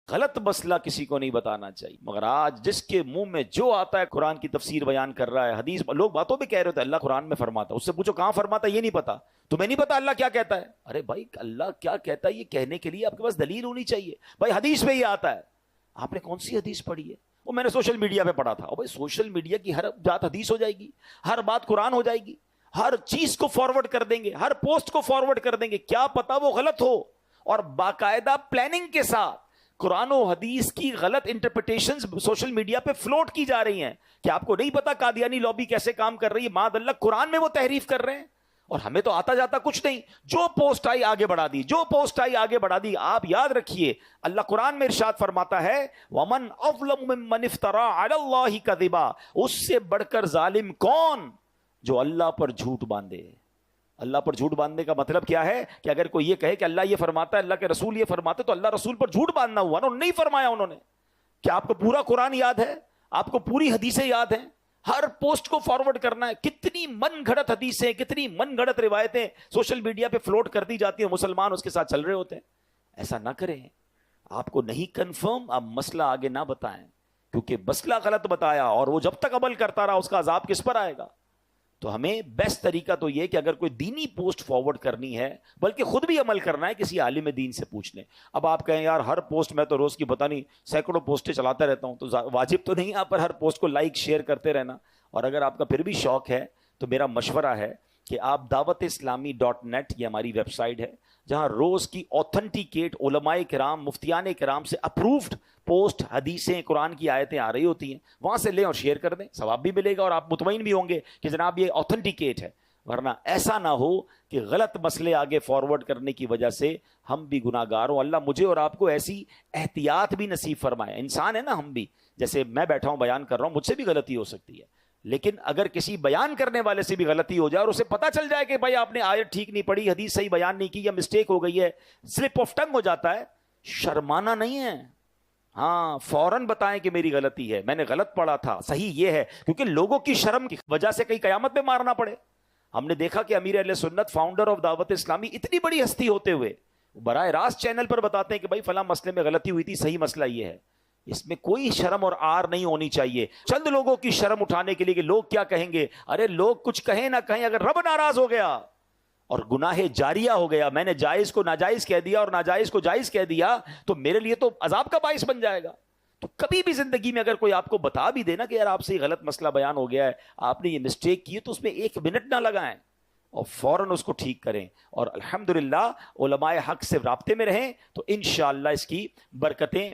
غلط مسئلہ کسی کو نہیں بتانا چاہیے، مگر آج جس کے منہ میں جو آتا ہے قرآن کی تفسیر بیان کر رہا ہے، حدیث، لوگ باتوں پہ کہہ رہے ہوتے ہیں اللہ قرآن میں فرماتا ہے، اس سے پوچھو کہاں فرماتا ہے، یہ نہیں پتا، تمہیں نہیں پتا اللہ کیا کہتا ہے؟ ارے بھائی اللہ کیا کہتا ہے یہ کہنے کے لیے آپ کے پاس دلیل ہونی چاہیے، بھائی حدیث میں یہ آتا ہے، آپ نے کون سی حدیث پڑھی ہے؟ وہ میں نے سوشل میڈیا پہ پڑھا تھا، اور بھائی سوشل میڈیا کی ہر بات حدیث ہو جائے گی، ہر بات قرآن ہو جائے گی، ہر چیز کو فارورڈ کر دیں گے، ہر پوسٹ کو فارورڈ کر دیں گے، کیا پتا وہ غلط ہو، اور باقاعدہ پلاننگ کے ساتھ قرآن و حدیث کی غلط انٹرپریٹیشنز سوشل میڈیا پہ فلوٹ کی جا رہی ہیں کہ آپ کو نہیں پتا قادیانی لابی کیسے کام کر رہی ہے، معاذ اللہ قرآن میں وہ تحریف کر رہے ہیں، اور ہمیں تو آتا جاتا کچھ نہیں، جو پوسٹ آئی آگے بڑھا دی، جو پوسٹ آئی آگے بڑھا دی۔ آپ یاد رکھیے اللہ قرآن میں ارشاد فرماتا ہے وَمَنْ أَظْلَمُ مِمَّنِ افْتَرَىٰ عَلَى اللَّهِ كَذِبًا، اس سے بڑھ کر ظالم کون جو اللہ پر جھوٹ باندھے۔ اللہ پر جھوٹ باندھنے کا مطلب کیا ہے کہ اگر کوئی یہ کہے کہ اللہ یہ فرماتا ہے، اللہ کے رسول یہ فرماتے، تو اللہ رسول پر جھوٹ باندھنا ہوا نا، انہوں نے نہیں فرمایا۔ انہوں نے کیا آپ کو پورا قرآن یاد ہے؟ آپ کو پوری حدیثیں یاد ہیں؟ ہر پوسٹ کو فارورڈ کرنا ہے؟ کتنی من گھڑت حدیثیں، کتنی من گھڑت روایتیں سوشل میڈیا پہ فلوٹ کر دی جاتی ہیں، مسلمان اس کے ساتھ چل رہے ہوتے ہیں۔ ایسا نہ کریں، آپ کو نہیں کنفرم آپ مسئلہ آگے نہ بتائیں، کیونکہ مسئلہ غلط بتایا اور وہ جب تک عمل کرتا رہا اس کا عذاب کس پر آئے گا۔ تو ہمیں بیسٹ طریقہ تو یہ کہ اگر کوئی دینی پوسٹ فارورڈ کرنی ہے، بلکہ خود بھی عمل کرنا ہے، کسی عالم دین سے پوچھ لیں۔ اب آپ کہیں یار ہر پوسٹ میں تو روز کی پتہ نہیں سینکڑوں پوسٹیں چلاتا رہتا ہوں، تو واجب تو نہیں آپ پر ہر پوسٹ کو لائک شیئر کرتے رہنا، اور اگر آپ کا پھر بھی شوق ہے تو میرا مشورہ ہے کہ آپ dawat-islami.net یہ ہماری ویب سائٹ ہے جہاں روز کی اوتھنٹیکیٹ علماء کرام، مفتیان کرام سے اپرووڈ پوسٹ، حدیثیں، قرآن کی آیتیں آ رہی ہوتی ہیں، وہاں سے لیں اور شیئر کر دیں، ثواب بھی ملے گا اور آپ مطمئن بھی ہوں گے کہ جناب یہ اوتھنٹیکیٹ ہے۔ ورنہ ایسا نہ ہو کہ غلط مسئلے آگے فارورڈ کرنے کی وجہ سے ہم بھی گناہ گار ہوں۔ اللہ مجھے اور آپ کو ایسی احتیاط بھی نصیب فرمائے۔ انسان ہے نا ہم بھی، جیسے میں بیٹھا ہوں بیان کر رہا ہوں، مجھ سے بھی غلطی ہو سکتی ہے، لیکن اگر کسی بیان کرنے والے سے بھی غلطی ہو جائے اور اسے پتا چل جائے کہ بھائی آپ نے آیت ٹھیک نہیں پڑھی، حدیث صحیح بیان نہیں کی، یا مسٹیک ہو گئی ہے، سلپ آف ٹنگ ہو جاتا ہے، شرمانا نہیں ہے، ہاں فوراً بتائیں کہ میری غلطی ہے، میں نے غلط پڑھا تھا، صحیح یہ ہے، کیونکہ لوگوں کی شرم کی وجہ سے کئی قیامت میں مارنا پڑے۔ ہم نے دیکھا کہ امیر اہل سنت، فاؤنڈر آف دعوت اسلامی، اتنی بڑی ہستی ہوتے ہوئے براہ راست چینل پر بتاتے ہیں کہ بھائی فلاں مسئلے میں غلطی ہوئی تھی، صحیح مسئلہ یہ ہے۔ اس میں کوئی شرم اور آر نہیں ہونی چاہیے، چند لوگوں کی شرم اٹھانے کے لیے کہ لوگ کیا کہیں گے۔ ارے لوگ کچھ کہیں نہ کہیں، اگر رب ناراض ہو گیا اور گناہ جاریہ ہو گیا، میں نے جائز کو ناجائز کہہ دیا اور ناجائز کو جائز کہہ دیا، تو میرے لیے تو عذاب کا باعث بن جائے گا۔ تو کبھی بھی زندگی میں اگر کوئی آپ کو بتا بھی دے نا کہ یار آپ سے یہ غلط مسئلہ بیان ہو گیا ہے، آپ نے یہ مسٹیک کی ہے، تو اس میں ایک منٹ نہ لگائیں اور فوراً اس کو ٹھیک کریں، اور الحمدللہ علماء حق سے رابطے میں رہیں تو انشاءاللہ اس کی برکتیں